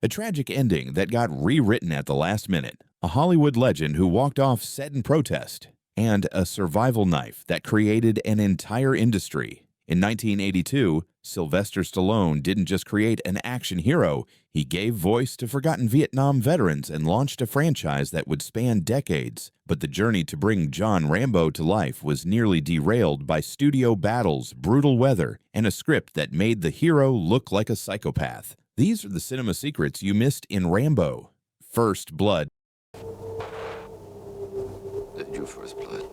A tragic ending that got rewritten at the last minute, a Hollywood legend who walked off set in protest, and a survival knife that created an entire industry. In 1982, Sylvester Stallone didn't just create an action hero, he gave voice to forgotten Vietnam veterans and launched a franchise that would span decades. But the journey to bring John Rambo to life was nearly derailed by studio battles, brutal weather, and a script that made the hero look like a psychopath. These are the cinema secrets you missed in Rambo. First Blood. That your first blood?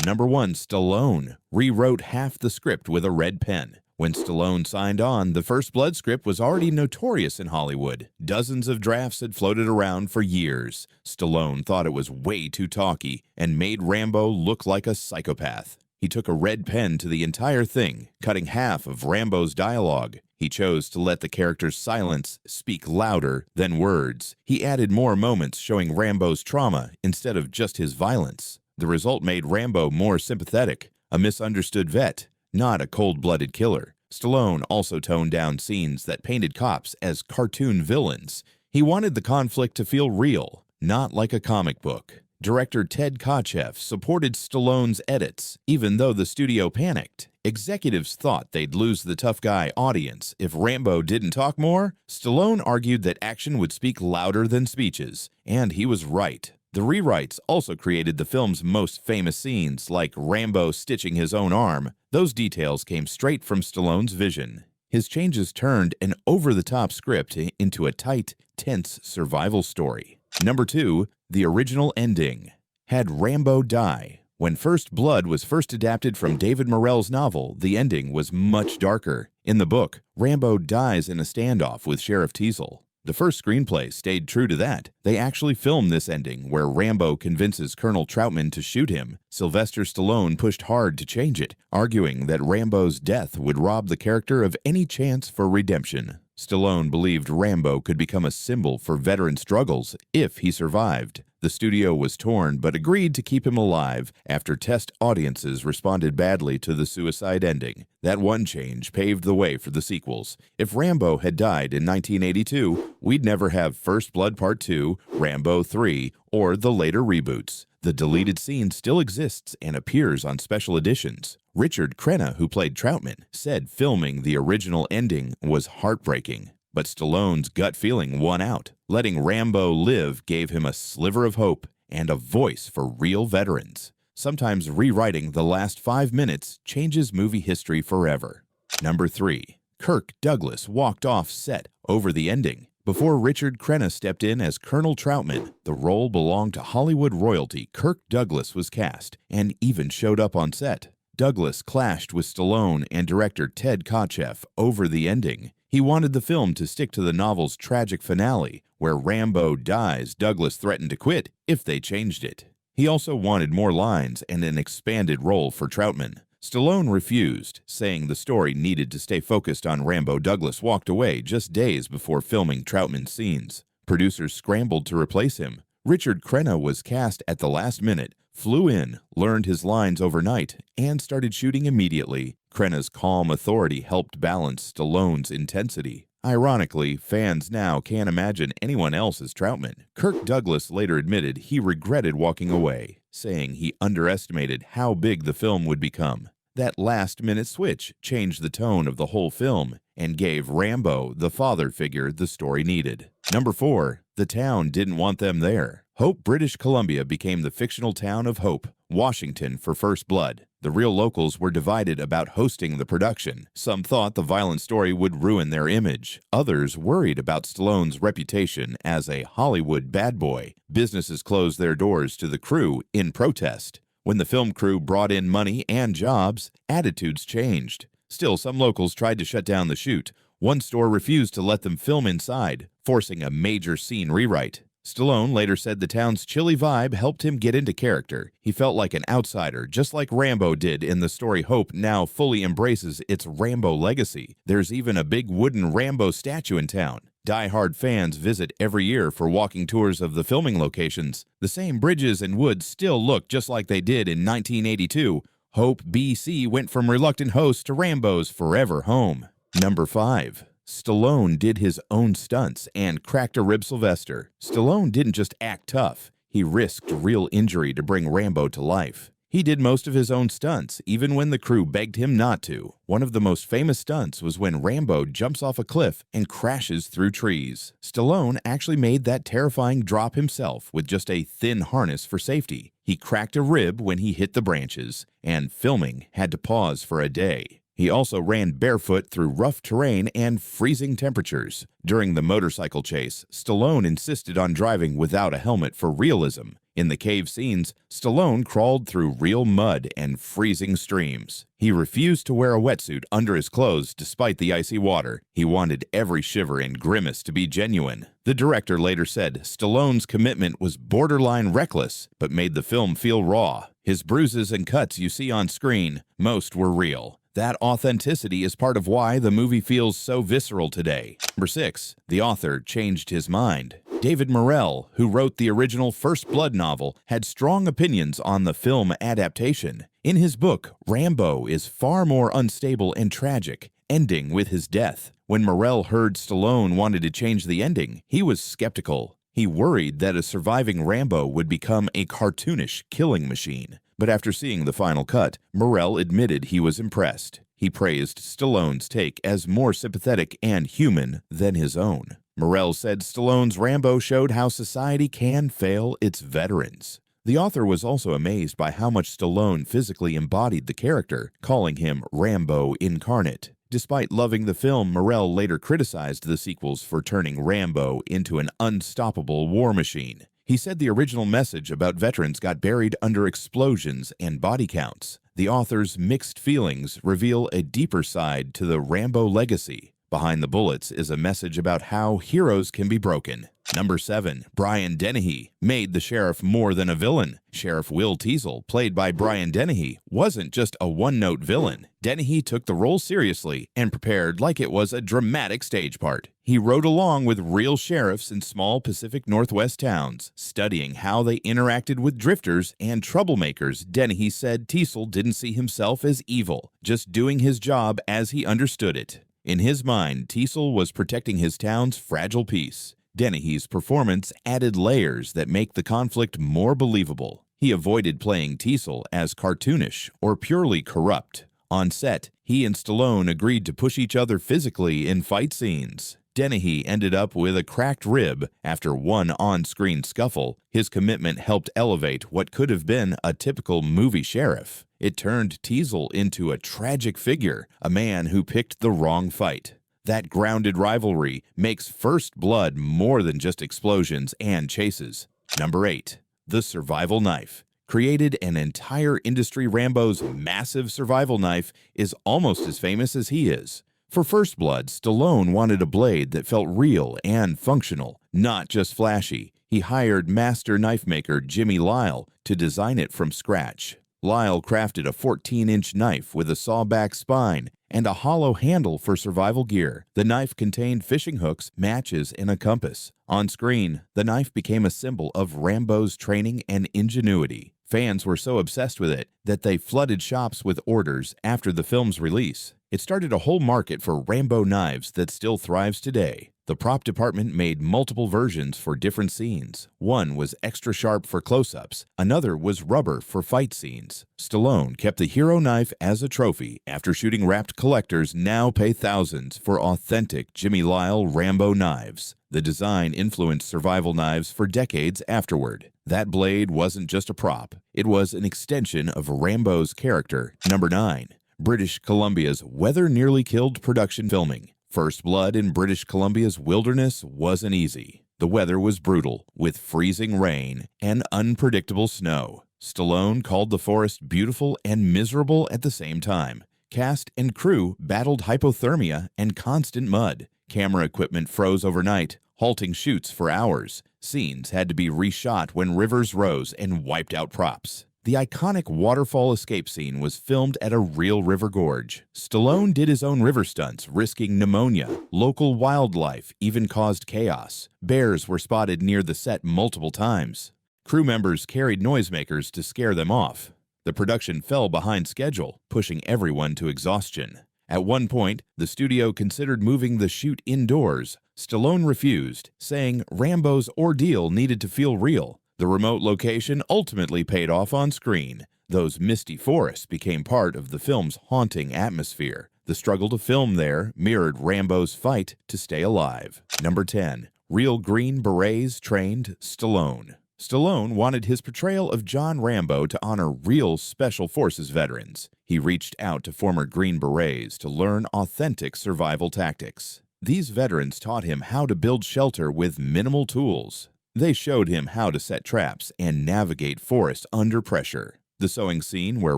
Number 1. Stallone rewrote half the script with a red pen. When Stallone signed on, the First Blood script was already notorious in Hollywood. Dozens of drafts had floated around for years. Stallone thought it was way too talky and made Rambo look like a psychopath. He took a red pen to the entire thing, cutting half of Rambo's dialogue. He chose to let the character's silence speak louder than words. He added more moments showing Rambo's trauma instead of just his violence. The result made Rambo more sympathetic, a misunderstood vet, not a cold-blooded killer. Stallone also toned down scenes that painted cops as cartoon villains. He wanted the conflict to feel real, not like a comic book. Director Ted Kotcheff supported Stallone's edits, even though the studio panicked. Executives thought they'd lose the tough guy audience if Rambo didn't talk more. Stallone argued that action would speak louder than speeches, and he was right. The rewrites also created the film's most famous scenes, like Rambo stitching his own arm. Those details came straight from Stallone's vision. His changes turned an over-the-top script into a tight, tense survival story. Number 2. The original ending. Had Rambo die? When First Blood was first adapted from David Morrell's novel, the ending was much darker. In the book, Rambo dies in a standoff with Sheriff Teasel. The first screenplay stayed true to that. They actually filmed this ending, where Rambo convinces Colonel Troutman to shoot him. Sylvester Stallone pushed hard to change it, arguing that Rambo's death would rob the character of any chance for redemption. Stallone believed Rambo could become a symbol for veteran struggles if he survived. The studio was torn but agreed to keep him alive after test audiences responded badly to the suicide ending. That one change paved the way for the sequels. If Rambo had died in 1982, we'd never have First Blood Part 2, Rambo 3, or the later reboots. The deleted scene still exists and appears on special editions. Richard Crenna, who played Troutman, said filming the original ending was heartbreaking. But Stallone's gut feeling won out. Letting Rambo live gave him a sliver of hope and a voice for real veterans. Sometimes rewriting the last 5 minutes changes movie history forever. Number 3. Kirk Douglas walked off set over the ending. Before Richard Crenna stepped in as Colonel Troutman, the role belonged to Hollywood royalty. Kirk Douglas was cast and even showed up on set. Douglas clashed with Stallone and director Ted Kotcheff over the ending. He wanted the film to stick to the novel's tragic finale, where Rambo dies. Douglas threatened to quit if they changed it. He also wanted more lines and an expanded role for Troutman. Stallone refused, saying the story needed to stay focused on Rambo. Douglas walked away just days before filming Troutman's scenes. Producers scrambled to replace him. Richard Crenna was cast at the last minute, flew in, learned his lines overnight, and started shooting immediately. Crenna's calm authority helped balance Stallone's intensity. Ironically, fans now can't imagine anyone else as Troutman. Kirk Douglas later admitted he regretted walking away, saying he underestimated how big the film would become. That last-minute switch changed the tone of the whole film and gave Rambo the father figure the story needed. Number 4. The town didn't want them there. Hope, British Columbia became the fictional town of Hope, Washington for First Blood. The real locals were divided about hosting the production. Some thought the violent story would ruin their image. Others worried about Stallone's reputation as a Hollywood bad boy. Businesses closed their doors to the crew in protest. When the film crew brought in money and jobs, attitudes changed. Still, some locals tried to shut down the shoot. One store refused to let them film inside, forcing a major scene rewrite. Stallone later said the town's chilly vibe helped him get into character. He felt like an outsider, just like Rambo did in the story. Hope now fully embraces its Rambo legacy. There's even a big wooden Rambo statue in town. Die-hard fans visit every year for walking tours of the filming locations. The same bridges and woods still look just like they did in 1982. Hope, BC went from reluctant host to Rambo's forever home. Number 5. Stallone did his own stunts and cracked a rib. Sylvester. Stallone didn't just act tough. He risked real injury to bring Rambo to life. He did most of his own stunts, even when the crew begged him not to. One of the most famous stunts was when Rambo jumps off a cliff and crashes through trees. Stallone actually made that terrifying drop himself with just a thin harness for safety. He cracked a rib when he hit the branches, and filming had to pause for a day. He also ran barefoot through rough terrain and freezing temperatures. During the motorcycle chase, Stallone insisted on driving without a helmet for realism. In the cave scenes, Stallone crawled through real mud and freezing streams. He refused to wear a wetsuit under his clothes despite the icy water. He wanted every shiver and grimace to be genuine. The director later said Stallone's commitment was borderline reckless, but made the film feel raw. His bruises and cuts you see on screen, most were real. That authenticity is part of why the movie feels so visceral today. Number 6. The author changed his mind. David Morrell, who wrote the original First Blood novel, had strong opinions on the film adaptation. In his book, Rambo is far more unstable and tragic, ending with his death. When Morrell heard Stallone wanted to change the ending, he was skeptical. He worried that a surviving Rambo would become a cartoonish killing machine. But after seeing the final cut, Morrell admitted he was impressed. He praised Stallone's take as more sympathetic and human than his own. Morrell said Stallone's Rambo showed how society can fail its veterans. The author was also amazed by how much Stallone physically embodied the character, calling him Rambo incarnate. Despite loving the film, Morrell later criticized the sequels for turning Rambo into an unstoppable war machine. He said the original message about veterans got buried under explosions and body counts. The author's mixed feelings reveal a deeper side to the Rambo legacy. Behind the bullets is a message about how heroes can be broken. Number 7. Brian Dennehy made the sheriff more than a villain. Sheriff Will Teasel, played by Brian Dennehy, wasn't just a one-note villain. Dennehy took the role seriously and prepared like it was a dramatic stage part. He rode along with real sheriffs in small Pacific Northwest towns, studying how they interacted with drifters and troublemakers. Dennehy said Teasel didn't see himself as evil, just doing his job as he understood it. In his mind, Teasel was protecting his town's fragile peace. Dennehy's performance added layers that make the conflict more believable. He avoided playing Teasel as cartoonish or purely corrupt. On set, he and Stallone agreed to push each other physically in fight scenes. Dennehy ended up with a cracked rib after one on-screen scuffle. His commitment helped elevate what could have been a typical movie sheriff. It turned Teasel into a tragic figure, a man who picked the wrong fight. That grounded rivalry makes First Blood more than just explosions and chases. Number 8. The Survival Knife. Created an entire industry. Rambo's massive survival knife is almost as famous as he is. For First Blood, Stallone wanted a blade that felt real and functional, not just flashy. He hired master knife maker Jimmy Lyle to design it from scratch. Lyle crafted a 14-inch knife with a sawback spine and a hollow handle for survival gear. The knife contained fishing hooks, matches, and a compass. On screen, the knife became a symbol of Rambo's training and ingenuity. Fans were so obsessed with it that they flooded shops with orders after the film's release. It started a whole market for Rambo knives that still thrives today. The prop department made multiple versions for different scenes. One was extra sharp for close-ups. Another was rubber for fight scenes. Stallone kept the hero knife as a trophy. After shooting Wrapped, collectors now pay thousands for authentic Jimmy Lyle Rambo knives. The design influenced survival knives for decades afterward. That blade wasn't just a prop. It was an extension of Rambo's character. Number 9. British Columbia's weather nearly killed production filming. First Blood in British Columbia's wilderness wasn't easy. The weather was brutal, with freezing rain and unpredictable snow. Stallone called the forest beautiful and miserable at the same time. Cast and crew battled hypothermia and constant mud. Camera equipment froze overnight, halting shoots for hours. Scenes had to be reshot when rivers rose and wiped out props. The iconic waterfall escape scene was filmed at a real river gorge. Stallone did his own river stunts, risking pneumonia. Local wildlife even caused chaos. Bears were spotted near the set multiple times. Crew members carried noisemakers to scare them off. The production fell behind schedule, pushing everyone to exhaustion. At one point, the studio considered moving the shoot indoors. Stallone refused, saying Rambo's ordeal needed to feel real. The remote location ultimately paid off on screen. Those misty forests became part of the film's haunting atmosphere. The struggle to film there mirrored Rambo's fight to stay alive. Number 10. Real Green Berets trained Stallone. Stallone wanted his portrayal of John Rambo to honor real Special Forces veterans. He reached out to former Green Berets to learn authentic survival tactics. These veterans taught him how to build shelter with minimal tools. They showed him how to set traps and navigate forests under pressure. The sewing scene where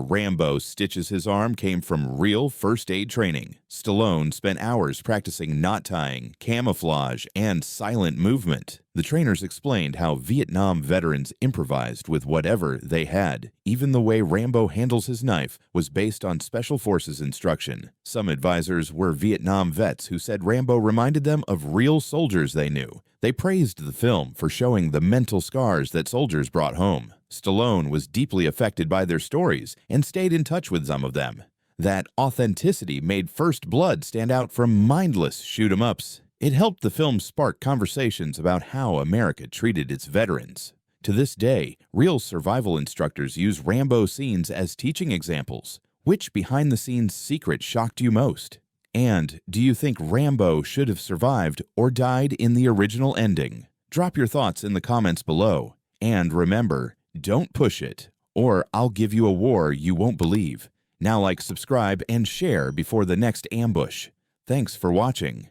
Rambo stitches his arm came from real first aid training. Stallone spent hours practicing knot tying, camouflage, and silent movement. The trainers explained how Vietnam veterans improvised with whatever they had. Even the way Rambo handles his knife was based on Special Forces instruction. Some advisors were Vietnam vets who said Rambo reminded them of real soldiers they knew. They praised the film for showing the mental scars that soldiers brought home. Stallone was deeply affected by their stories and stayed in touch with some of them. That authenticity made First Blood stand out from mindless shoot-'em-ups. It helped the film spark conversations about how America treated its veterans. To this day, real survival instructors use Rambo scenes as teaching examples. Which behind-the-scenes secret shocked you most? And do you think Rambo should have survived or died in the original ending? Drop your thoughts in the comments below. And remember, don't push it, or I'll give you a war you won't believe. Now like, subscribe, and share before the next ambush. Thanks for watching.